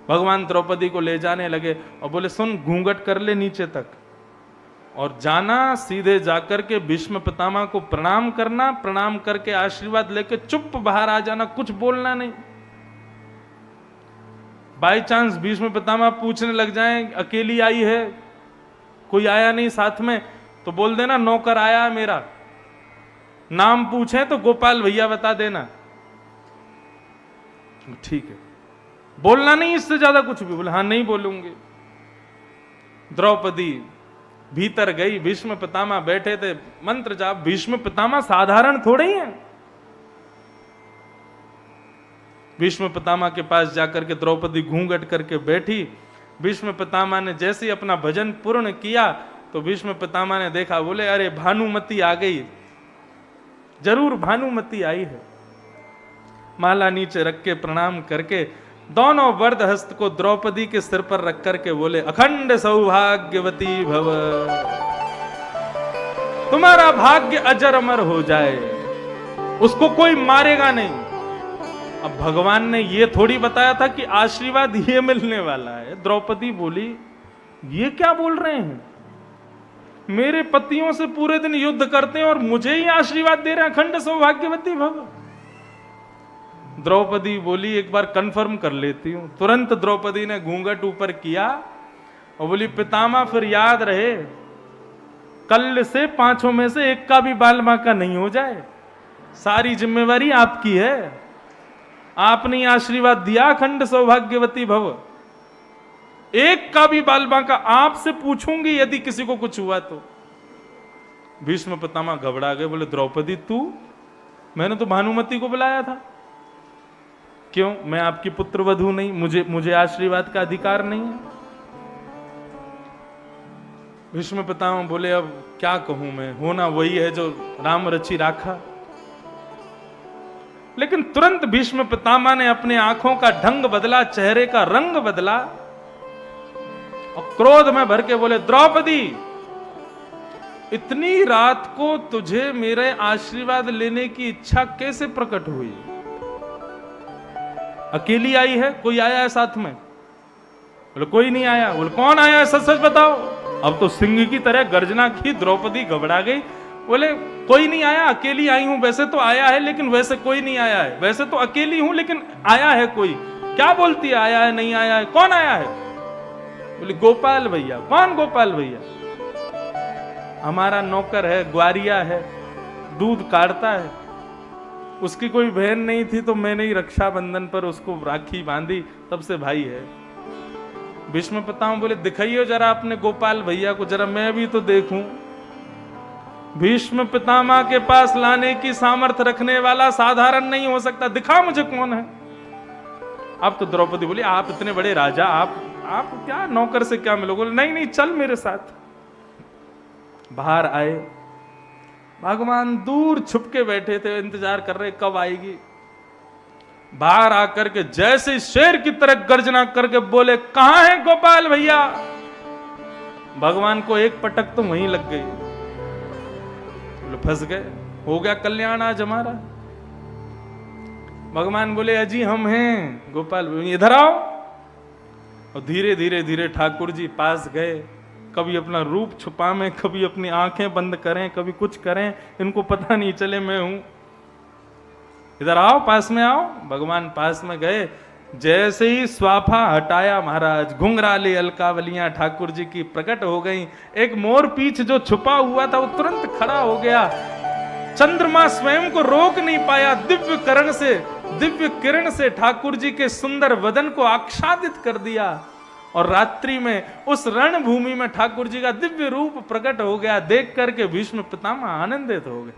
A: भगवान द्रौपदी को ले जाने लगे और बोले सुन घूंघट कर ले नीचे तक, और जाना सीधे जाकर के भीष्म पितामह को प्रणाम करना, प्रणाम करके आशीर्वाद लेके चुप बाहर आ जाना, कुछ बोलना नहीं। बाई चांस भीष्म पितामह पूछने लग जाएं अकेली आई है, कोई आया नहीं साथ में, तो बोल देना नौकर आया मेरा। नाम पूछे तो गोपाल भैया बता देना, ठीक है। बोलना नहीं इससे ज्यादा कुछ भी। बोले हाँ नहीं बोलूंगी। द्रौपदी भीतर गई, भीष्म पितामह बैठे थे मंत्र जाप। भीष्म पितामह साधारण थोड़े ही हैं। भीष्म पितामह के पास जाकर के द्रौपदी घूंघट करके बैठी। भीष्म पितामह ने जैसे ही अपना भजन पूर्ण किया तो भीष्म पितामह ने देखा, बोले अरे भानुमति आ गई, जरूर भानुमति आई है। माला नीचे रख के प्रणाम करके दोनों वरद हस्त को द्रौपदी के सिर पर रख करके बोले अखंड सौभाग्यवती भव, तुम्हारा भाग्य अजर अमर हो जाए, उसको कोई मारेगा नहीं। अब भगवान ने ये थोड़ी बताया था कि आशीर्वाद ये मिलने वाला है। द्रौपदी बोली ये क्या बोल रहे हैं, मेरे पतियों से पूरे दिन युद्ध करते हैं और मुझे ही आशीर्वाद दे रहे हैं, अखंड सौभाग्यवती भव। द्रौपदी बोली एक बार कंफर्म कर लेती हूं। तुरंत द्रौपदी ने घूंघट ऊपर किया और बोली पितामह फिर याद रहे, कल से पांचों में से एक का भी बाल बांका नहीं हो जाए, सारी जिम्मेवारी आपकी है। आपने आशीर्वाद दिया अखंड सौभाग्यवती भव, एक का भी बाल बांका आपसे पूछूंगी यदि किसी को कुछ हुआ तो। भीष्म पितामह घबरा गए, बोले द्रौपदी तू? मैंने तो भानुमति को बुलाया था। क्यों? मैं आपकी पुत्र वधू नहीं? मुझे आशीर्वाद का अधिकार नहीं है? भीष्म पितामह बोले अब क्या कहूं मैं, होना वही है जो राम रचि राखा। लेकिन तुरंत भीष्म पितामह ने अपने आंखों का ढंग बदला, चेहरे का रंग बदला और क्रोध में भर के बोले द्रौपदी, इतनी रात को तुझे मेरे आशीर्वाद लेने की इच्छा कैसे प्रकट हुई? अकेली आई है? कोई आया है साथ में? बोले कोई नहीं आया। बोले कौन आया है, सच सच बताओ। अब तो सिंह की तरह गर्जना की, द्रौपदी घबरा गई। बोले कोई नहीं आया, अकेली आई हूं। वैसे तो आया है लेकिन वैसे कोई नहीं आया है, वैसे तो अकेली हूं लेकिन आया है कोई। क्या बोलती है आया है नहीं आया है? कौन आया है? बोले गोपाल भैया। कौन गोपाल भैया? हमारा नौकर है, ग्वारिया है, दूध काटता है। उसकी कोई बहन नहीं थी तो मैंने ही रक्षाबंधन पर उसको राखी बांधी, तब से भाई है। भीष्म पितामह बोले दिखाइए जरा अपने गोपाल भैया को, जरा मैं भी तो देखूं। भीष्म पितामह के पास लाने की सामर्थ्य रखने वाला साधारण नहीं हो सकता, दिखा मुझे कौन है। अब तो द्रौपदी बोली आप इतने बड़े राजा, आप क्या नौकर से क्या मिलोगे? नहीं नहीं चल मेरे साथ। बाहर आए, भगवान दूर छुप के बैठे थे, इंतजार कर रहे कब आएगी। बाहर आकर के जैसे शेर की तरह गर्जना करके बोले कहां है गोपाल भैया? भगवान को एक पटक तो वहीं लग गई। बोले फंस गए, हो गया कल्याण आज हमारा। भगवान बोले अजी हम हैं। गोपाल भैया इधर आओ। और धीरे धीरे धीरे ठाकुर जी पास गए। कभी अपना रूप छुपा में, कभी अपनी आंखें बंद करें, कभी कुछ करें, इनको पता नहीं चले मैं हूं। इधर आओ, पास में आओ। भगवान पास में गए, जैसे ही स्वाफा हटाया महाराज, घुंघराले अलकावलियां ठाकुर जी की प्रकट हो गई। एक मोर पीछ जो छुपा हुआ था वो तुरंत खड़ा हो गया। चंद्रमा स्वयं को रोक नहीं पाया, दिव्य किरण से ठाकुर जी के सुंदर वदन को आच्छादित कर दिया। और रात्रि में उस रणभूमि में ठाकुर जी का दिव्य रूप प्रकट हो गया। देख करके भीष्म पितामह आनंदित हो गए,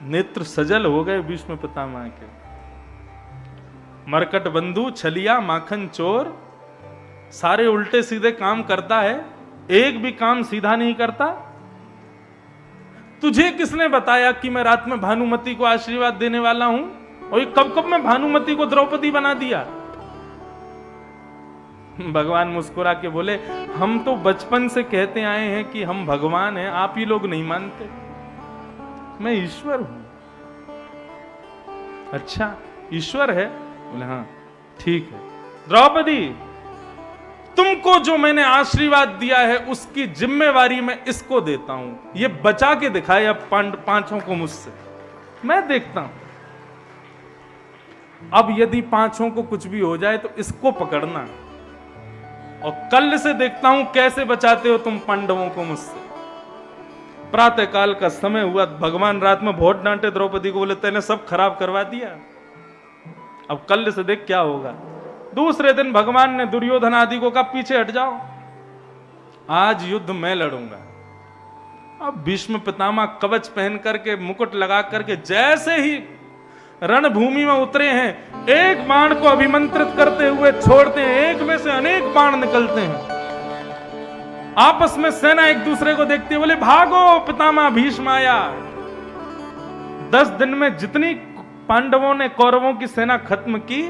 A: नेत्र सजल हो गए भीष्म पितामह के। मरकट बंधु, छलिया, माखन चोर, सारे उल्टे सीधे काम करता है, एक भी काम सीधा नहीं करता। तुझे किसने बताया कि मैं रात में भानुमति को आशीर्वाद देने वाला हूं? और ये कब मैं भानुमति को द्रौपदी बना दिया? भगवान मुस्कुरा के बोले हम तो बचपन से कहते आए हैं कि हम भगवान हैं, आप ही लोग नहीं मानते। मैं ईश्वर हूं। अच्छा ईश्वर है? बोले हाँ ठीक है। द्रौपदी तुमको जो मैंने आशीर्वाद दिया है उसकी जिम्मेवारी मैं इसको देता हूं। ये बचा के दिखाए अब पांचों को मुझसे, मैं देखता हूं। अब यदि पांचों को कुछ भी हो जाए तो इसको पकड़ना, और कल से देखता हूं कैसे बचाते हो तुम पांडवों को मुझसे। प्रातः काल का समय हुआ, भगवान रात में बहुत डांटे द्रौपदी को, बोले तेने सब खराब करवा दिया, अब कल से देख क्या होगा। दूसरे दिन भगवान ने दुर्योधन आदि को कहा पीछे हट जाओ, आज युद्ध मैं लड़ूंगा। अब भीष्म पितामह कवच पहन करके, मुकुट लगा करके जैसे ही रणभूमि में उतरे हैं, एक बाण को अभिमंत्रित करते हुए छोड़ते हैं, एक में से अनेक बाण निकलते हैं। आपस में सेना एक दूसरे को देखते बोले भागो, पितामह भीष्म आया। 10 दिन में जितनी पांडवों ने कौरवों की सेना खत्म की,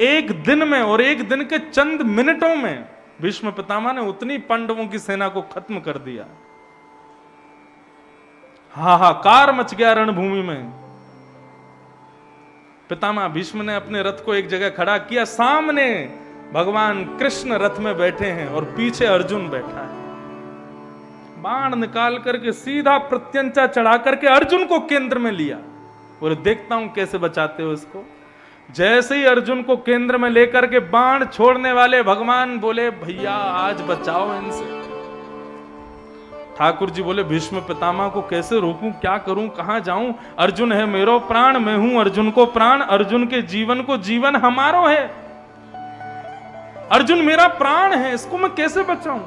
A: एक दिन में और एक दिन के चंद मिनटों में भीष्म पितामह ने उतनी पांडवों की सेना को खत्म कर दिया। हाहाकार मच गया रणभूमि में। पितामह भीष्म ने अपने रथ को एक जगह खड़ा किया, सामने भगवान कृष्ण रथ में बैठे हैं और पीछे अर्जुन बैठा है। बाण निकाल करके सीधा प्रत्यंचा चढ़ा करके अर्जुन को केंद्र में लिया। बोले देखता हूं कैसे बचाते हो इसको। जैसे ही अर्जुन को केंद्र में लेकर के बाण छोड़ने वाले भगवान बोले भैया आज बचाओ इनसे। ठाकुर जी बोले भीष्म पितामह को कैसे रोकूं, क्या करूं, कहां जाऊं? अर्जुन है मेरो प्राण, मैं हूं अर्जुन को प्राण, अर्जुन के जीवन को जीवन हमारो है। अर्जुन मेरा प्राण है, इसको मैं कैसे बचाऊं?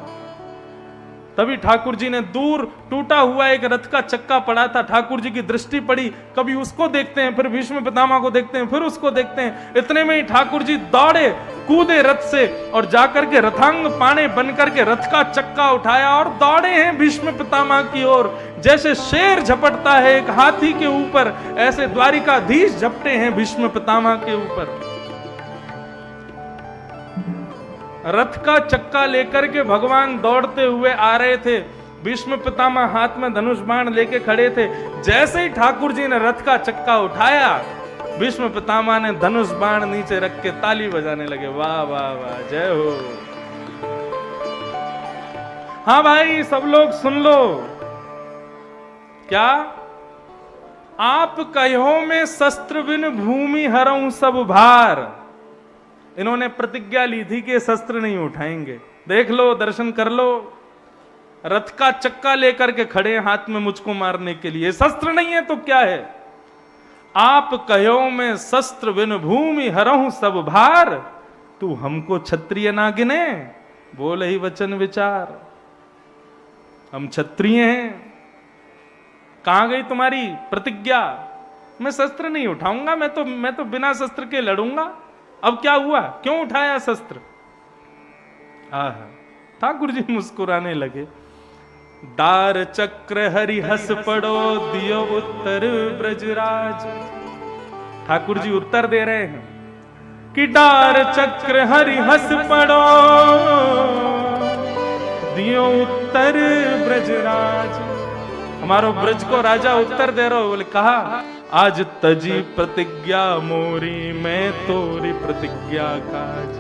A: तभी ठाकुर जी ने दूर टूटा हुआ एक रथ का चक्का पड़ा था, ठाकुर जी की दृष्टि पड़ी, कभी उसको देखते हैं, फिर भीष्म पितामह को देखते हैं, फिर उसको देखते हैं। इतने में ही ठाकुर जी दौड़े, कूदे रथ से और जाकर के रथांग पाणे बनकर के रथ का चक्का उठाया और दौड़े हैं भीष्म पितामह की ओर। जैसे शेर झपटता है एक हाथी के ऊपर, ऐसे द्वारिकाधीश झपटे हैं भीष्म पितामह के ऊपर। रथ का चक्का लेकर के भगवान दौड़ते हुए आ रहे थे। भीष्म पितामह हाथ में धनुष बाण लेके खड़े थे। जैसे ही ठाकुर जी ने रथ का चक्का उठाया, भीष्म पितामह ने धनुष बाण नीचे रख के ताली बजाने लगे, वाह वाह वाह, जय हो। हाँ भाई सब लोग सुन लो, क्या आप कहो में शस्त्र बिन भूमि हरऊं सब भार। इन्होंने प्रतिज्ञा ली थी कि शस्त्र नहीं उठाएंगे। देख लो, दर्शन कर लो, रथ का चक्का लेकर के खड़े हाथ में मुझको मारने के लिए। शस्त्र नहीं है तो क्या है? आप कहो में शस्त्र बिन भूमि हरऊं सब भार, तू हमको क्षत्रिय ना गिने, बोल ही वचन विचार। हम क्षत्रिय हैं, कहां गई तुम्हारी प्रतिज्ञा? मैं शस्त्र नहीं उठाऊंगा, मैं तो बिना शस्त्र के लड़ूंगा। अब क्या हुआ, क्यों उठाया शस्त्र? ठाकुर जी मुस्कुराने लगे। दार चक्र हरि हस पड़ो, दियो उत्तर ब्रजराज। ठाकुर जी उत्तर दे रहे हैं कि दार चक्र हरि हस पड़ो, दियो उत्तर ब्रजराज। हमारो ब्रज को राजा उत्तर दे रहे हो। बोले कहा, आज तजी प्रतिज्ञा मोरी, मैं तोरी प्रतिज्ञा काज।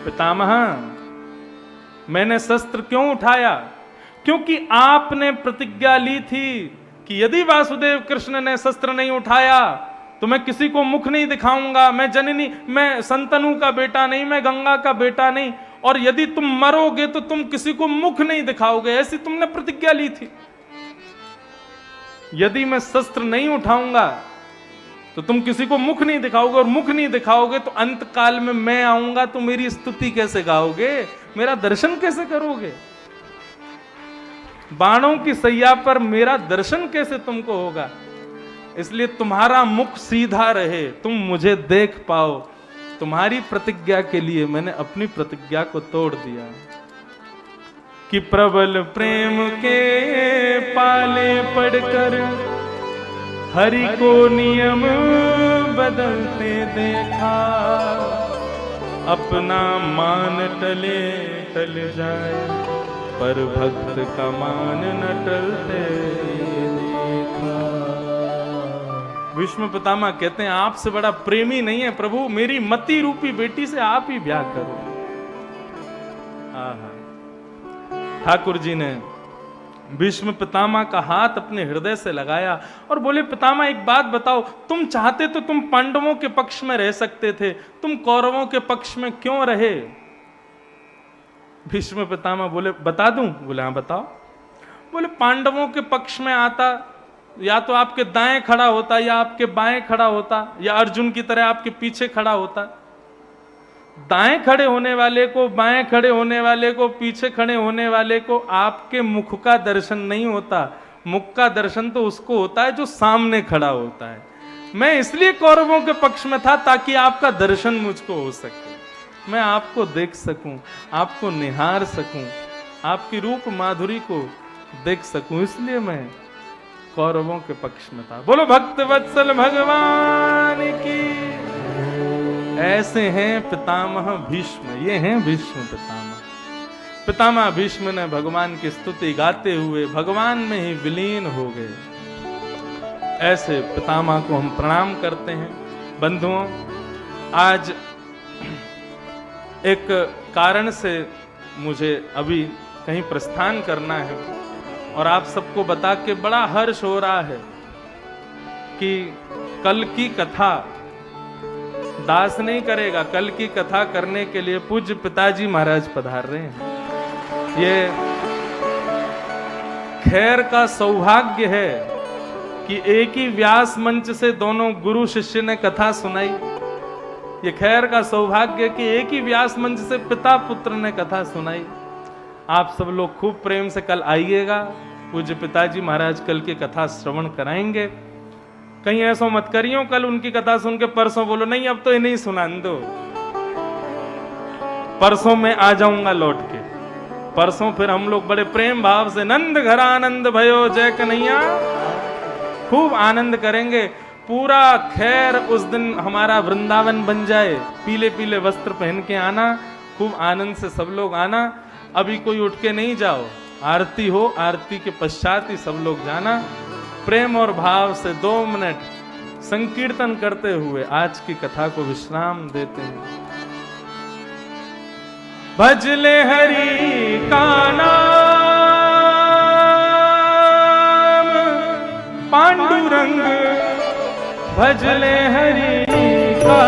A: पितामह, मैंने शस्त्र क्यों उठाया? क्योंकि आपने प्रतिज्ञा ली थी कि यदि वासुदेव कृष्ण ने शस्त्र नहीं उठाया तो मैं किसी को मुख नहीं दिखाऊंगा, मैं जननी, मैं संतनु का बेटा नहीं, मैं गंगा का बेटा नहीं, और यदि तुम मरोगे तो तुम किसी को मुख नहीं दिखाओगे, ऐसी तुमने प्रतिज्ञा ली थी। यदि मैं शस्त्र नहीं उठाऊंगा तो तुम किसी को मुख नहीं दिखाओगे, और मुख नहीं दिखाओगे तो अंत काल में मैं आऊंगा तो मेरी स्तुति कैसे गाओगे, मेरा दर्शन कैसे करोगे? बाणों की सैया पर मेरा दर्शन कैसे तुमको होगा? इसलिए तुम्हारा मुख सीधा रहे, तुम मुझे देख पाओ। तुम्हारी प्रतिज्ञा के लिए मैंने अपनी प्रतिज्ञा को तोड़ दिया कि प्रबल प्रेम के पाले पड़कर हरि को नियम बदलते देखा, अपना मान टले टल जाए, पर भक्त का मान न टलते देखा। भीष्म पितामह कहते हैं आपसे बड़ा प्रेमी नहीं है प्रभु, मेरी मति रूपी बेटी से आप ही ब्याह करो। ठाकुर जी ने भीष्म पितामह का हाथ अपने हृदय से लगाया और बोले, पितामह एक बात बताओ, तुम चाहते तो तुम पांडवों के पक्ष में रह सकते थे, तुम कौरवों के पक्ष में क्यों रहे? भीष्म पितामह बोले, बता दूं? बोले हाँ बताओ। बोले पांडवों के पक्ष में आता, या तो आपके दाएं खड़ा होता या आपके बाएं खड़ा होता, या अर्जुन की तरह आपके पीछे खड़ा होता। दाएं खड़े होने वाले को, बाएं खड़े होने वाले को, पीछे खड़े होने वाले को आपके मुख का दर्शन नहीं होता, मुख का दर्शन तो उसको होता है जो सामने खड़ा होता है। मैं इसलिए कौरवों के पक्ष में था ताकि आपका दर्शन मुझको हो सके, मैं आपको देख सकूं, आपको निहार सकूं, आपकी रूप माधुरी को देख सकूं, इसलिए मैं कौरवों के पक्ष में था। बोलो भक्त वत्सल भगवान की। ऐसे हैं पितामह भीष्म, ये हैं भीष्म पितामह। पितामह भीष्म ने भगवान की स्तुति गाते हुए भगवान में ही विलीन हो गए। ऐसे पितामह को हम प्रणाम करते हैं। बंधुओं, आज एक कारण से मुझे अभी कहीं प्रस्थान करना है, और आप सबको बता के बड़ा हर्ष हो रहा है कि कल की कथा दास नहीं करेगा, कल की कथा करने के लिए पूज्य पिताजी महाराज पधार रहे हैं। ये खैर का सौभाग्य है कि एक ही व्यास मंच से दोनों गुरु शिष्य ने कथा सुनाई। ये खैर का सौभाग्य कि एक ही व्यास मंच से पिता पुत्र ने कथा सुनाई। आप सब लोग खूब प्रेम से कल आइएगा, पूज्य पिताजी महाराज कल की कथा श्रवण कराएंगे। कहीं ऐसा मत करियो कल उनकी कथा सुन के परसों बोलो नहीं अब तो इन्हें सुना दो, परसों मैं आ जाऊंगा लौट के। परसों फिर हम लोग बड़े प्रेम भाव से नंद घर आनंद भयो जय कन्हैया खूब आनंद करेंगे। पूरा खैर उस दिन हमारा वृंदावन बन जाए। पीले पीले वस्त्र पहन के आना, खूब आनंद से सब लोग आना। अभी कोई उठ के नहीं जाओ, आरती हो, आरती के पश्चात ही सब लोग जाना। प्रेम और भाव से 2 मिनट संकीर्तन करते हुए आज की कथा को विश्राम देते हैं। भजले हरि का नाम पांडुरंग, भजले हरि का